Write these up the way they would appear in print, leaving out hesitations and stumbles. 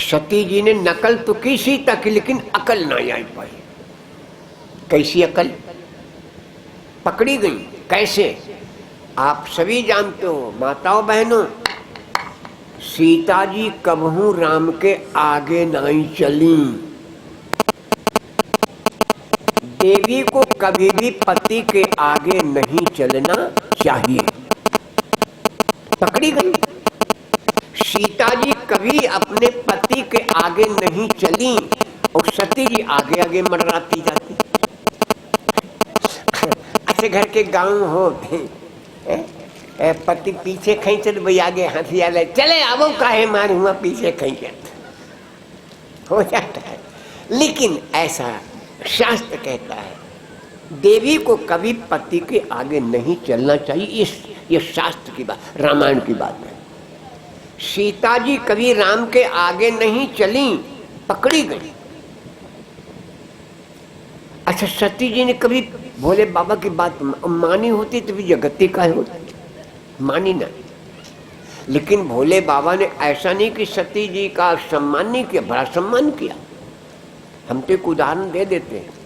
सती जी ने नकल तो की सीता की, लेकिन अकल ना आ पाई। कैसी अकल? पकड़ी गई। कैसे? आप सभी जानते हो माताओं बहनों, सीता जी कबहू राम के आगे नहीं चली। देवी को कभी भी पति के आगे नहीं चलना चाहिए। पकड़ी गई। सीता जी कभी अपने पति के आगे नहीं चली और सती जी आगे आगे मंडराती जाती। ऐसे घर के गांव हो, पति पीछे खींचत भाई आगे हथिया ले चले, अब काहे मारू हुआ पीछे खींचत, हो जाता है। लेकिन ऐसा शास्त्र कहता है देवी को कभी पति के आगे नहीं चलना चाहिए। ये शास्त्र की बात, रामायण की बात है। सीता जी कभी राम के आगे नहीं चली, पकड़ी गई। अच्छा, सती जी ने कभी भोले बाबा की बात मानी होती तो भी जगती का होती, मानी नहीं। लेकिन भोले बाबा ने ऐसा नहीं कि सती जी का सम्मान नहीं किया, बड़ा सम्मान किया। हम तो एक उदाहरण दे देते हैं।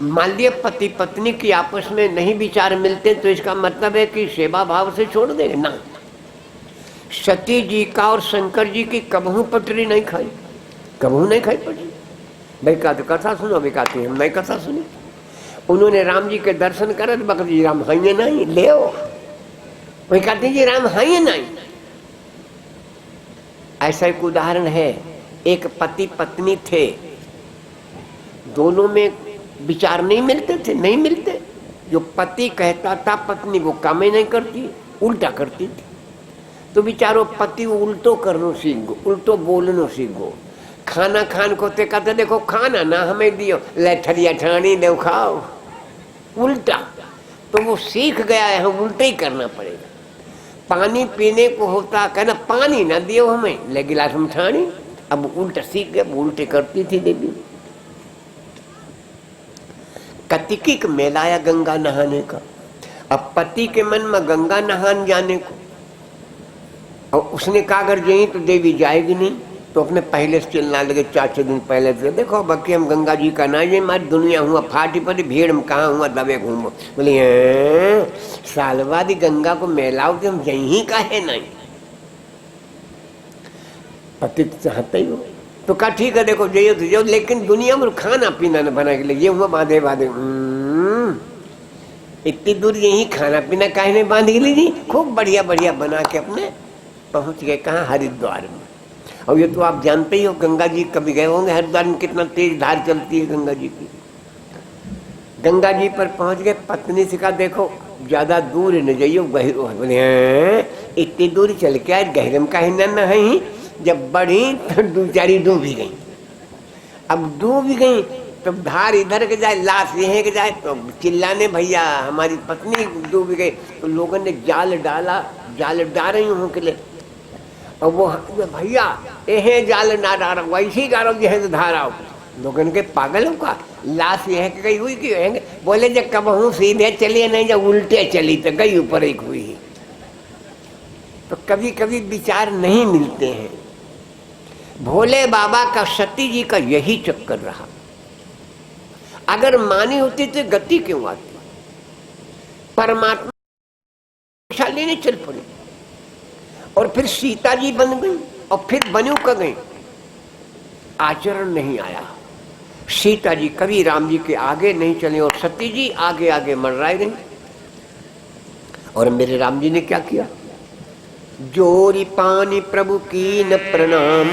मान लिया पति पत्नी की आपस में नहीं विचार मिलते तो इसका मतलब है कि सेवा भाव से छोड़ देंगे ना। सती जी का और शंकर जी की कबहू पटरी नहीं खाई, कबहू नहीं खाई पटरी। भाई कथा सुनो, भी कहती हम नहीं कथा सुनी। उन्होंने राम जी के दर्शन करे तो बकरी जी राम है नहीं, ले वही कहते जी राम है नहीं। ऐसा एक उदाहरण है। एक पति पत्नी थे, दोनों में विचार नहीं मिलते थे, नहीं मिलते। जो पति कहता था पत्नी वो काम ही नहीं करती, उल्टा करती थी। तो बिचारो पति उल्टो करनो सीख गो, उल्टो बोलनो सीख गो। खाना खान को ते कहते देखो खाना ना हमें दियो, ले थरिया ठानी दो खाओ, उल्टा। तो वो सीख गया है हम उल्टा ही करना पड़ेगा। पानी पीने को होता कहना पानी ना दियो हमें, ले गिलास में ठानी। अब उल्टा सीख गया, उल्टे करती थी देवी। कतिकी का मेला आया गंगा नहाने का। अब पति के मन में गंगा नहाने जाने को, और उसने कहा अगर जाए तो देवी जाएगी नहीं। तो अपने पहले से चलना लगे, 4-6 दिन पहले से, देखो बाकी हम गंगा जी का ना जाए, हमारी दुनिया हुआ फाटी पड़ी, भीड़ में कहाँ हुआ दबे घूमो। बोली साल बाद गंगा को मेलाओ तो हम यही का है नहीं। पति चाहते ही हो तो कहा ठीक है देखो जाइए तो जाओ, लेकिन दुनिया में खाना पीना न बना के लिए ये हुआ बांधे बांधे। इतनी दूर यही खाना पीना काहे नहीं बांध के लिए, खूब बढ़िया बढ़िया बना के अपने पहुंच गए। कहाँ? हरिद्वार में। और ये तो आप जानते ही हो, गंगा जी कभी गए होंगे हरिद्वार में, कितना तेज धार चलती है गंगा जी की। गंगा जी पर पहुंच गए, पत्नी से कहा देखो ज्यादा दूर न जाइयो, गहरो है। बोले इतनी दूर चल के आए, गहरे में काहे न है। जब बढ़ी तो बेचारी डूब ही गई। अब डूब गई तो धार इधर के जाए, लाश यहीं के जाए, तो चिल्लाने भैया हमारी पत्नी डूब गई। तो लोगों ने जाल डाला, जाल डाल रही हूँ के लिए। और वो भैया यह जाल ना डालो, वैसे ही डालो जहाँ से धारा हो। लोगों के पागल हो का, लाश यह गई हुई कि बोले जब कब हूँ सीधे चलिए नहीं, जब उल्टे चली तो गई ऊपर एक हुई। तो कभी कभी विचार नहीं मिलते हैं। भोले बाबा का सती जी का यही चक्कर रहा। अगर मानी होती तो गति क्यों आती? परमात्मा लेने चल पड़ी और फिर सीता जी बन गई और फिर बनू कर गई। आचरण नहीं आया। सीता जी कभी राम जी के आगे नहीं चले और सती जी आगे आगे मंडराई गई। और मेरे राम जी ने क्या किया? जोरी पानी प्रभु की न प्रणाम,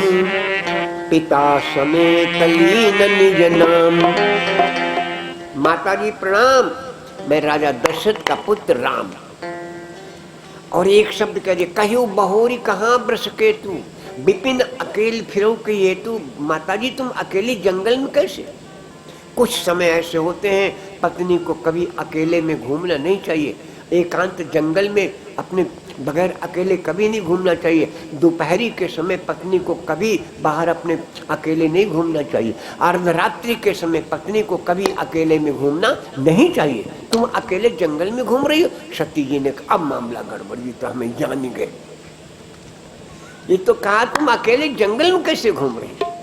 पिता समेत लीन निज नाम। माता जी प्रणाम, मैं राजा दशरथ का पुत्र राम। और एक शब्द कह दिया, कहो बहोरी कहाँ ब्रस के तू, विपिन अकेले फिरो के ये तू। माता जी तुम अकेली जंगल में कैसे? कुछ समय ऐसे होते हैं पत्नी को कभी अकेले में घूमना नहीं चाहिए। एकांत जंगल में अपने बगैर अकेले कभी नहीं घूमना चाहिए। दोपहरी के समय पत्नी को कभी बाहर अपने अकेले नहीं घूमना चाहिए। अर्धरात्रि के समय पत्नी को कभी अकेले में घूमना नहीं चाहिए। तुम अकेले जंगल में घूम रही हो। सती जी ने कहा अब मामला गड़बड़ी, तो हमें जान गए। ये तो कहा तुम अकेले जंगल में कैसे घूम रहे?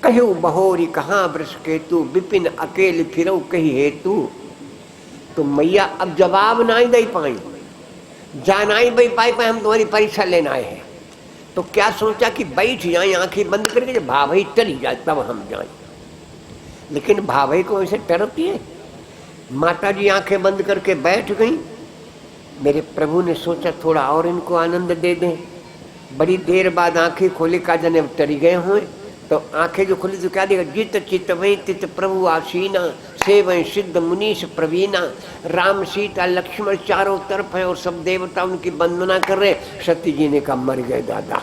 कहू बहोरी कहाँ वृष केतु, विपिन अकेले फिरो कही हेतु। तो मैया अब जवाब ना ही दे पाई, जाना ही भाई पाई हम तुम्हारी परीक्षा लेना आए हैं। तो क्या सोचा कि बैठ जाए आंखें बंद करके, जब भाभी चली जाए तब हम जाए। लेकिन भाभी को ऐसे टरती है। माता जी आंखें बंद करके बैठ गई। मेरे प्रभु ने सोचा थोड़ा और इनको आनंद दे दें। बड़ी देर बाद आंखें खोले, का जने टरी गए हुए। तो आंखें जो खुली तो क्या देखा, जित चित वही तित प्रभु आसीना, सेवं सिद्ध मुनीष प्रवीणा। राम सीता लक्ष्मण चारों तरफ है और सब देवता उनकी वंदना कर रहे। सती जी ने कहा मर गए दादा।